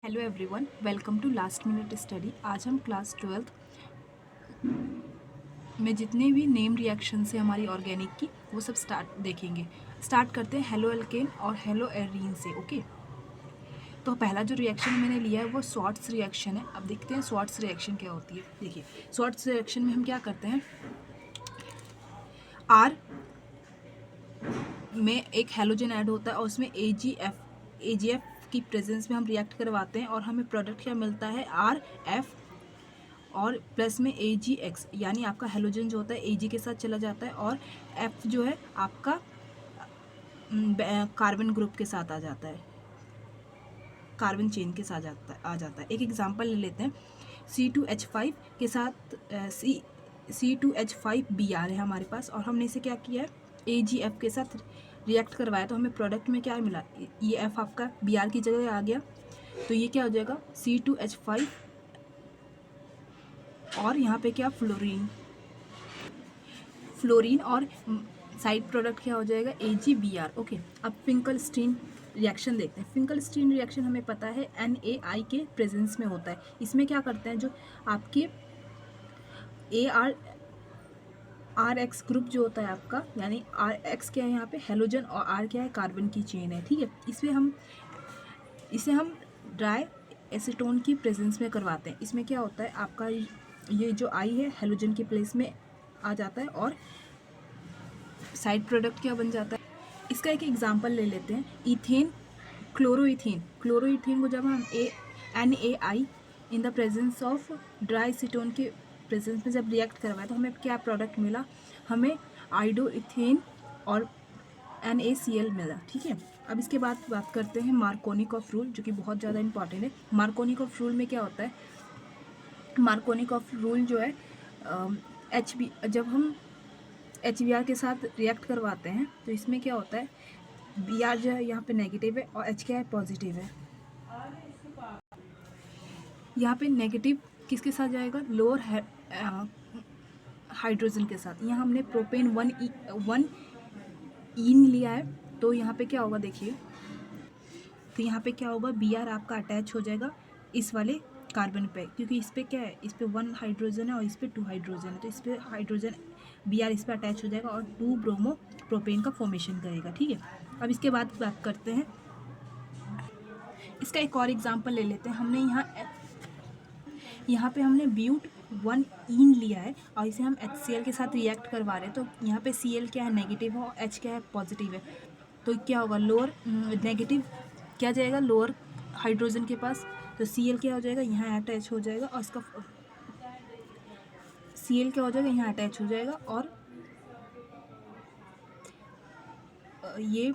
Hello everyone, welcome to last minute study. आज हम class 12th में जितने भी नेम रिएक्शंस है हमारी ऑर्गेनिक की वो सब देखेंगे। स्टार्ट करते हैं हेलो एल्केन और हेलो एरीन से। ओके, तो पहला जो रिएक्शन मैंने लिया है वो स्वार्ट्स रिएक्शन है। अब देखते हैं स्वार्ट्स रिएक्शन क्या होती है। देखिए, स्वार्ट्स रिएक्शन में हम क्या करते हैं, आर में एक हेलोजन ऐड होता है और उसमें एजीएफ की प्रेजेंस में हम रिएक्ट करवाते हैं और हमें प्रोडक्ट क्या मिलता है, आर एफ और प्लस में ए जी एक्स, यानी आपका हेलोजन जो होता है ए जी के साथ चला जाता है और एफ जो है आपका कार्बन ग्रुप के साथ आ जाता है, कार्बन चेन के साथ आ जाता है। एक एग्जांपल ले लेते हैं, C2H5 के साथ C2H5Br है हमारे पास और हमने इसे क्या किया है, AgF के साथ रिएक्ट करवाया तो हमें प्रोडक्ट में क्या मिला, ये F आपका Br की जगह आ गया, तो ये क्या हो जाएगा C2H5 और यहाँ पे क्या फ्लोरीन और साइड प्रोडक्ट क्या हो जाएगा, AgBr। ओके, अब फिंकलस्टीन रिएक्शन देखते हैं। फिंकलस्टीन रिएक्शन हमें पता है NaI के प्रेजेंस में होता है। इसमें क्या करते हैं, जो आपके RX ग्रुप जो होता है आपका, यानी RX क्या है यहाँ पे हेलोजन और R क्या है कार्बन की चेन है, ठीक है। इसे हम ड्राई एसीटोन की प्रेजेंस में करवाते हैं। इसमें क्या होता है, आपका ये जो I है हेलोजन के प्लेस में आ जाता है और साइड प्रोडक्ट क्या बन जाता है। इसका एक एग्जांपल ले लेते हैं, इथेन क्लोरोइथेन को जब हम NaI in the presence of dry acetone के प्रेजेंस में जब रिएक्ट करवाए तो हमें क्या प्रोडक्ट मिला, हमें आइडोइथेन और NaCl मिला, ठीक है। अब इसके बाद बात करते हैं मार्कोनिकॉफ रूल, जो कि बहुत ज़्यादा इंपॉर्टेंट है। मार्कोनिकॉफ रूल में क्या होता है, मार्कोनिकॉफ रूल जो है जब हम HBr के साथ रिएक्ट करवाते हैं तो इसमें क्या होता है, Br जो है यहाँ पे नेगेटिव है और H क्या है पॉजिटिव है। यहाँ पे नेगेटिव किसके साथ जाएगा, लोअर हाइड्रोजन के साथ। यहाँ हमने प्रोपेन वन इन लिया है तो यहाँ पे क्या होगा, देखिए, तो यहाँ पे क्या होगा, Br आपका अटैच हो जाएगा इस वाले कार्बन पे, क्योंकि इस पे क्या है, इस पे 1 हाइड्रोजन है और इस पे 2 हाइड्रोजन है, तो इस पे हाइड्रोजन Br इस पे अटैच हो जाएगा और 2 ब्रोमो प्रोपेन का फॉर्मेशन करेगा, ठीक है। अब इसके बाद बात करते हैं, इसका एक और एग्जांपल ले लेते हैं। हमने यहाँ पे हमने ब्यूट 1 इन लिया है और इसे हम HCl के साथ रिएक्ट करवा रहे हैं, तो यहाँ पे Cl क्या है नेगेटिव है और H क्या है पॉजिटिव है, तो क्या होगा, लोअर नेगेटिव क्या जाएगा लोअर हाइड्रोजन के पास, तो Cl क्या हो जाएगा यहाँ अटैच हो जाएगा और इसका Cl क्या हो जाएगा यहाँ अटैच हो जाएगा और ये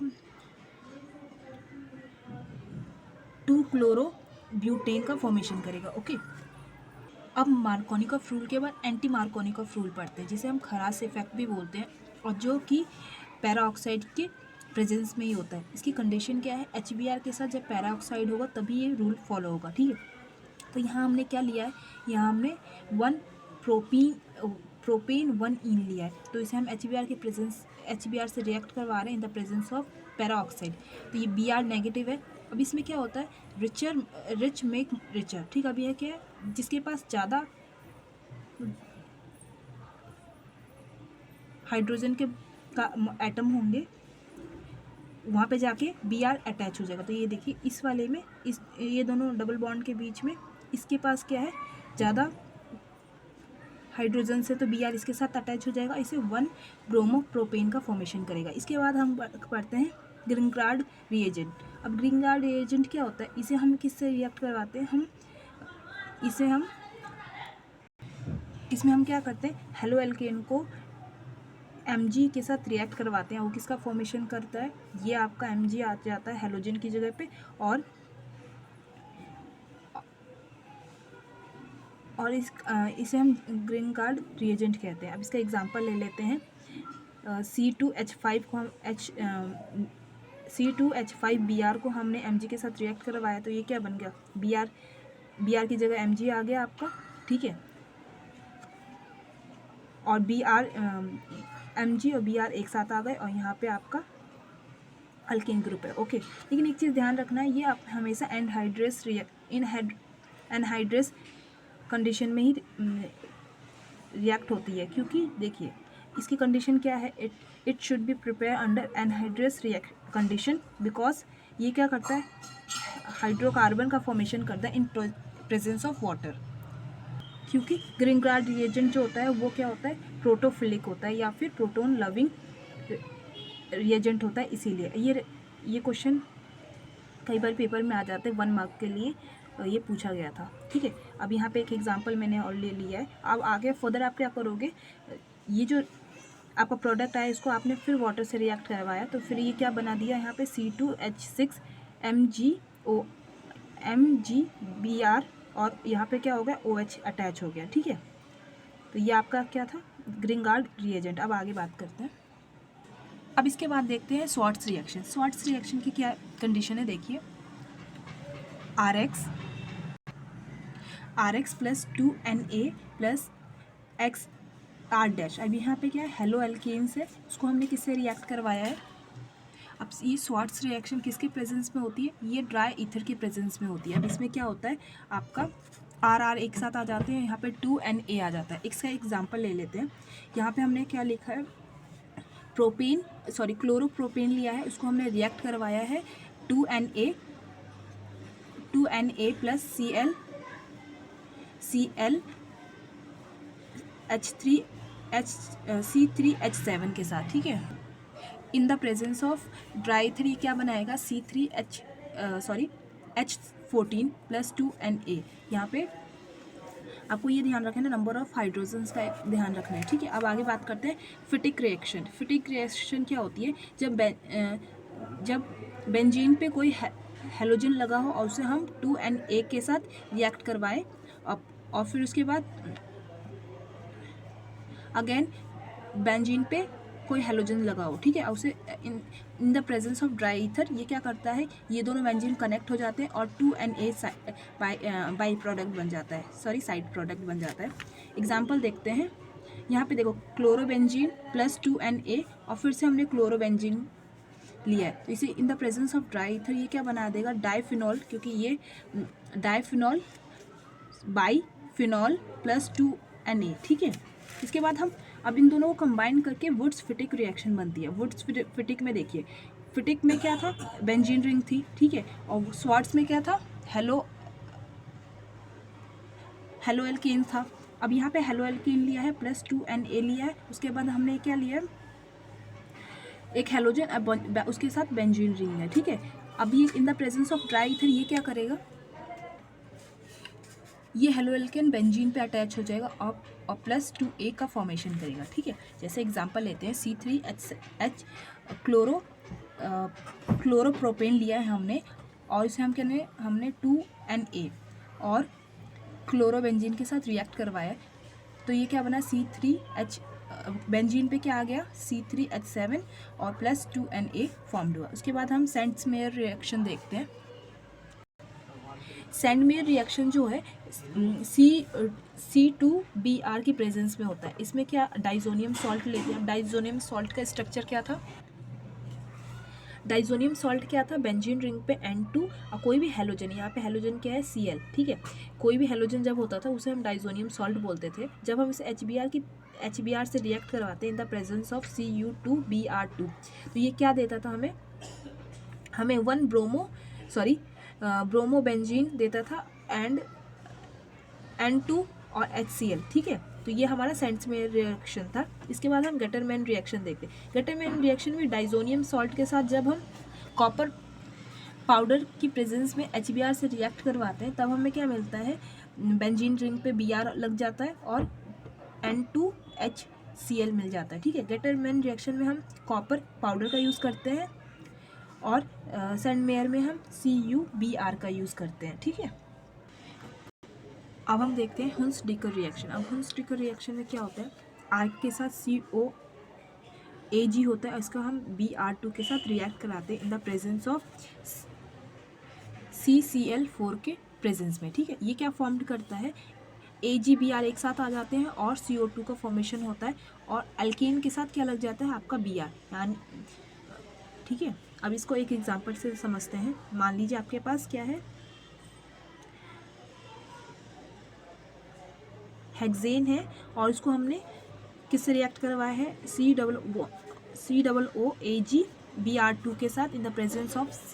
2 क्लोरो ब्यूटेन का फॉर्मेशन करेगा। ओके, अब मार्कोनिकॉफ रूल के बाद एंटी मार्कोनिकॉफ रूल पढ़ते हैं, जिसे हम खरास इफेक्ट भी बोलते हैं और जो कि पैरा ऑक्साइड के प्रेजेंस में ही होता है। इसकी कंडीशन क्या है, HBr के साथ जब पैरा ऑक्साइड होगा तभी ये रूल फॉलो होगा, ठीक है। तो यहाँ हमने क्या लिया है, यहाँ हमने 1 प्रोपेन 1 इन लिया है, तो इसे हम HBr से रिएक्ट करवा रहे हैं in the presence of para oxide, तो ये Br नेगेटिव है। अब इसमें क्या होता है, रिच मेक रिचर, ठीक है। अब यह क्या है, जिसके पास ज़्यादा हाइड्रोजन के एटम होंगे वहाँ पे जाके Br अटैच हो जाएगा, तो ये देखिए इस वाले में ये दोनों डबल बॉन्ड के बीच में इसके पास क्या है ज़्यादा हाइड्रोजन से, तो Br इसके साथ अटैच हो जाएगा, इसे 1 ब्रोमो प्रोपेन का फॉर्मेशन करेगा। इसके बाद हम पढ़ते हैं ग्रीनगार्ड रिएजेंट। अब ग्रीनगार्ड रिएजेंट क्या होता है, इसे हम किससे रिएक्ट करवाते हैं, इसमें हम क्या करते हैं, हेलो एल्केन को Mg के साथ रिएक्ट करवाते हैं। वो किसका फॉर्मेशन करता है, ये आपका Mg आ जाता है हेलोजन की जगह पे और इसे हम ग्रीनगार्ड रिएजेंट कहते हैं। अब इसका एग्जांपल ले लेते हैं, C2H5 को हम C2H5Br को हमने Mg के साथ रिएक्ट करवाया तो ये क्या बन गया, Br की जगह Mg आ गया आपका, ठीक है। और Mg और Br एक साथ आ गए और यहाँ पे आपका अल्केन ग्रुप है। ओके, लेकिन एक चीज़ ध्यान रखना है, ये आप हमेशा एनहाइड्रस एनहाइड्रस कंडीशन में ही रिएक्ट होती है, क्योंकि देखिए इसकी कंडीशन क्या है, it should be prepare under anhydrous condition, because ये क्या करता है, हाइड्रोकार्बन का फॉर्मेशन करता है इन प्रेजेंस ऑफ वाटर, क्योंकि ग्रीनगार्ड रिएजेंट जो होता है वो क्या होता है, प्रोटोफिलिक होता है या फिर प्रोटोन लविंग रिएजेंट होता है, इसीलिए ये क्वेश्चन कई बार पेपर में आ जाते हैं, 1 मार्क के लिए ये पूछा गया था, ठीक है। अब यहाँ पे एक एग्जांपल मैंने और ले लिया है। अब आगे फर्दर आप क्या करोगे, ये जो आपका प्रोडक्ट आया इसको आपने फिर वाटर से रिएक्ट करवाया, तो फिर ये क्या बना दिया यहाँ पे C2H6 MgBr, और यहाँ पे क्या हो गया, OH अटैच हो गया, ठीक है। तो ये आपका क्या था, ग्रीनगार्ड रिएजेंट। अब आगे बात करते हैं। अब इसके बाद देखते हैं स्वार्ट्स रिएक्शन। स्वार्ट्स रिएक्शन की क्या कंडीशन है, देखिए RX plus 2Na plus XR dash. अब यहाँ पे क्या है, हेलो एल्केन्स है, उसको हमने किससे रिएक्ट करवाया है। अब ये स्वार्ट्स रिएक्शन किसके प्रेजेंस में होती है, ये ड्राई ईथर के प्रेजेंस में होती है। अब इसमें क्या होता है, आपका RR एक साथ आ जाते हैं, यहाँ पे 2Na आ जाता है। इसका एग्जाम्पल ले लेते हैं। यहाँ पे हमने क्या लिखा है, क्लोरोप्रोपेन लिया है, उसको हमने रिएक्ट करवाया है 2Na प्लस C3H7 के साथ, ठीक है। In the presence of dry ether ये क्या बनाएगा, H14 प्लस 2Na। यहाँ पे आपको ये ध्यान रखना है, नंबर ऑफ हाइड्रोजन्स का ध्यान रखना है, ठीक है। अब आगे बात करते हैं फिटिक रिएक्शन। फिटिक रिएक्शन क्या होती है, जब बेंजीन पे कोई हेलोजन लगा हो और उसे हम 2Na के साथ रिएक्ट करवाएं, और फिर उसके बाद अगेन बेंजीन पे कोई हेलोजन लगा हो, ठीक है, और उसे in the presence of dry ether ये क्या करता है, ये दोनों बेंजीन कनेक्ट हो जाते हैं और 2Na बाई प्रोडक्ट बन जाता है, साइड प्रोडक्ट बन जाता है। एग्जाम्पल देखते हैं। यहाँ पे देखो क्लोरोबेंजीन प्लस 2Na, और फिर से हमने क्लोरोबेंजीन लिया है, तो इसे in the presence of dry ether ये क्या बना देगा, डाइफिनॉल, क्योंकि ये डाइफिनॉल बाईफिनॉल प्लस 2Na, ठीक है। इसके बाद हम अब इन दोनों को कंबाइन करके वुड्स फिटिक रिएक्शन बनती है। वुड्स फिटिक में देखिए, फिटिक में क्या था, बेंजीन रिंग थी, ठीक है, और स्वार्ट्स में क्या था, हेलो एल्केन था। अब यहाँ पे हेलो एल्केन लिया है प्लस 2Na लिया है, उसके बाद हमने क्या लिया, एक हेलोजन, उसके साथ बेंजीन रिंग है, ठीक है। अब ये in the presence of dry ether ये क्या करेगा, ये हेलो एल्केन बेंजीन पे अटैच हो जाएगा और प्लस 2A का फॉर्मेशन करेगा, ठीक है। जैसे एग्जांपल लेते हैं, C3H क्लोरोप्रोपेन लिया है हमने, और इसे हमने 2Na और क्लोरोबेंजीन के साथ रिएक्ट करवाया, तो ये क्या बना, C3H बेंजीन पे क्या आ गया, C3H7 और प्लस 2Na फॉर्म्ड हुआ। उसके बाद हम सेंड्समेयर रिएक्शन देखते हैं। सेंडमेयर रिएक्शन जो है C2Br की प्रेजेंस में होता है। इसमें क्या, डाइजोनियम सॉल्ट लेते हैं। डाइजोनियम सॉल्ट का स्ट्रक्चर क्या था, डाइजोनियम सॉल्ट क्या था, बेंजीन रिंग पे N2 और कोई भी हेलोजन, यहाँ पे हेलोजन क्या है, Cl, ठीक है। कोई भी हेलोजन जब होता था उसे हम डाइजोनियम सॉल्ट बोलते थे। जब हम इसे HBr से रिएक्ट करवाते हैं in the presence of Cu2Br2, तो ये क्या देता था हमें 1 ब्रोमोबेंजीन देता था एंड N2 और HCl, ठीक है। तो ये हमारा सेंड्समेयर रिएक्शन था। इसके बाद हम गेटरमैन रिएक्शन देखते हैं। गेटरमैन रिएक्शन में डाइजोनियम सॉल्ट के साथ जब हम कॉपर पाउडर की प्रेजेंस में HBr से रिएक्ट करवाते हैं, तब हमें क्या मिलता है, बेंजीन रिंग पे Br लग जाता है और N2HCl मिल जाता है, ठीक है। गेटरमैन रिएक्शन में हम कॉपर पाउडर का यूज़ करते हैं और सेंडमेयर में हम CuBr का यूज़ करते हैं, ठीक है। अब हम देखते हैं हुंस-डिकर रिएक्शन। अब हुंस-डिकर रिएक्शन में क्या होता है, आग के साथ COAg होता है, इसका हम Br2 के साथ रिएक्ट कराते हैं in the presence of CCl4 के प्रेजेंस में, ठीक है। ये क्या फॉर्म्ड करता है, AgBr एक साथ आ जाते हैं और CO2 का फॉर्मेशन होता है, और एल्केन के साथ क्या लग जाता है, आपका Br, यानी, ठीक है। अब इसको एक एग्जांपल से समझते हैं। मान लीजिए आपके पास क्या है, हेक्सेन है और इसको हमने किससे रिएक्ट करवाया है, COOAgBr2 के साथ in the presence of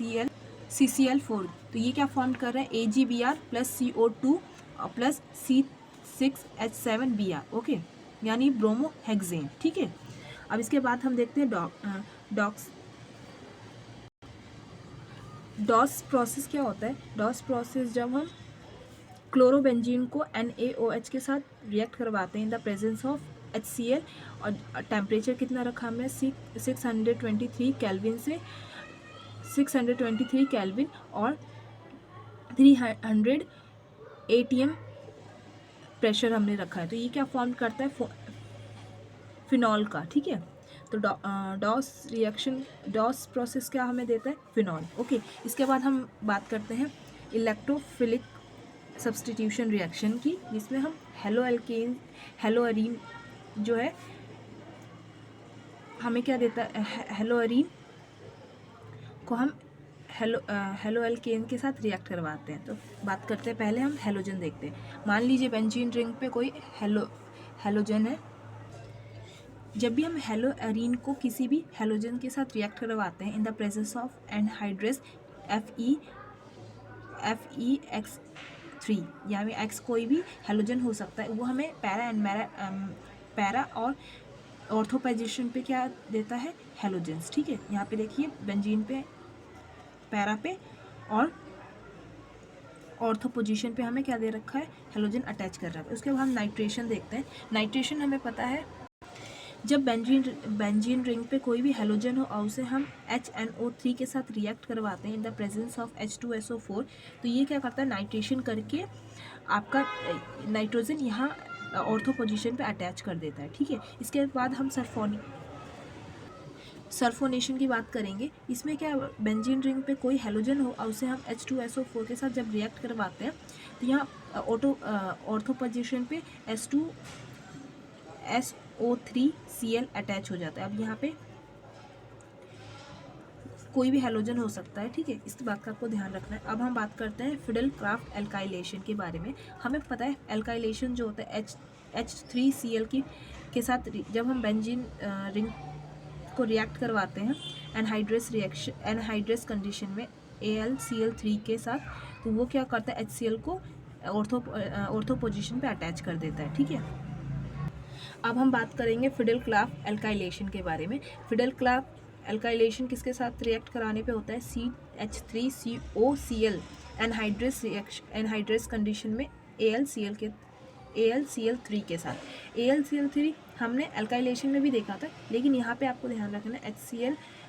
CCl4। तो ये क्या फॉर्म कर रहा है, AgBr plus CO2 plus C6H7Br, okay, यानी ब्रोमोहेक्सेन। ठीक है, अब इसके बाद हम देखते हैं डॉस प्रोसेस क्या होता है। डॉस प्रोसेस जब हम क्लोरोबेंजीन को NaOH के साथ रिएक्ट करवाते हैं in the presence of HCl, और टेम्परेचर कितना रखा हमने, 623 केल्विन से 623 केल्विन और 300 ATM प्रेशर हमने रखा है। तो ये क्या फॉर्म करता है, फिनॉल का। ठीक है, तो डॉस प्रोसेस क्या हमें देता है, फिनॉल। ओके, इसके बाद हम बात करते हैं इलेक्ट्रोफिलिक सब्स्टिट्यूशन रिएक्शन की, जिसमें हम हेलोअरीन जो है हमें क्या देता है, हेलोअरीन को हम हेलोअल्केन के साथ रिएक्ट करवाते हैं। तो बात करते हैं, पहले हम हेलोजन देखते हैं। मान लीजिए बेंजीन रिंग पे कोई हेलोजन है। जब भी हम हेलोअरीन को किसी भी हेलोजन के साथ रिएक्ट करवाते हैं in the presence of anhydrous FeX3, यानी X कोई भी हेलोजन हो सकता है, वो हमें पैरा और ऑर्थो पोजीशन पे क्या देता है, हेलोजेंस। ठीक है, यहाँ पे देखिए बेंजीन पे पैरा पे और ऑर्थो पोजीशन पे हमें क्या दे रखा है, हेलोजन अटैच कर रहा है। उसके बाद हम नाइट्रेशन देखते हैं। नाइट्रेशन हमें पता है, जब बेंजीन रिंग पे कोई भी हेलोजन हो और उसे हम HNO3 के साथ रिएक्ट करवाते हैं in the presence of H2SO4, तो ये क्या करता है, नाइट्रेशन करके आपका नाइट्रोजन यहाँ ऑर्थो पोजीशन पे अटैच कर देता है। ठीक है, इसके बाद हम सल्फोनेशन की बात करेंगे। इसमें क्या, बेंजीन रिंग पे कोई हेलोजन हो और उसे हम H2SO4 के साथ जब रिएक्ट करवाते हैं तो यहाँ ऑर्थो पोजीशन पे H2SO3Cl अटैच हो जाता है। अब यहाँ पे कोई भी हेलोजन हो सकता है। ठीक है, इस बात का आपको ध्यान रखना है। अब हम बात करते हैं फिडेल-क्राफ्ट एल्काइलेशन के बारे में। हमें पता है एल्काइलेशन जो होता है H3Cl के साथ जब हम बेंजीन रिंग को रिएक्ट करवाते हैं एनहाइड्रस कंडीशन में AlCl3 के साथ, तो वो क्या करता है, HCl को ऑर्थो पोजीशन पे अटैच कर देता है। ठीक है, अब हम बात करेंगे फिडेल-क्राफ्ट एल्काइलेशन के बारे में। फिडेल-क्राफ्ट एल्काइलेशन किसके साथ रिएक्ट कराने पे होता है, CH3COCl एनहाइड्रस कंडीशन में AlCl3 के साथ। AlCl3 हमने एल्काइलेशन में भी देखा था, लेकिन यहाँ पे आपको ध्यान रखना है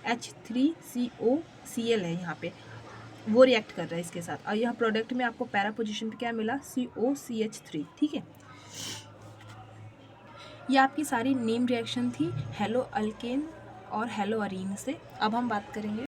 H3COCl है, यहाँ पे वो रिएक्ट कर रहा है इसके साथ, और यह प्रोडक्ट में आपको पैरा पोजीशन पे क्या मिला, COCH3। ठीक है, ये आपकी सारी नेम रिएक्शन थी हेलो अल्केन और हेलोअरीन से। अब हम बात करेंगे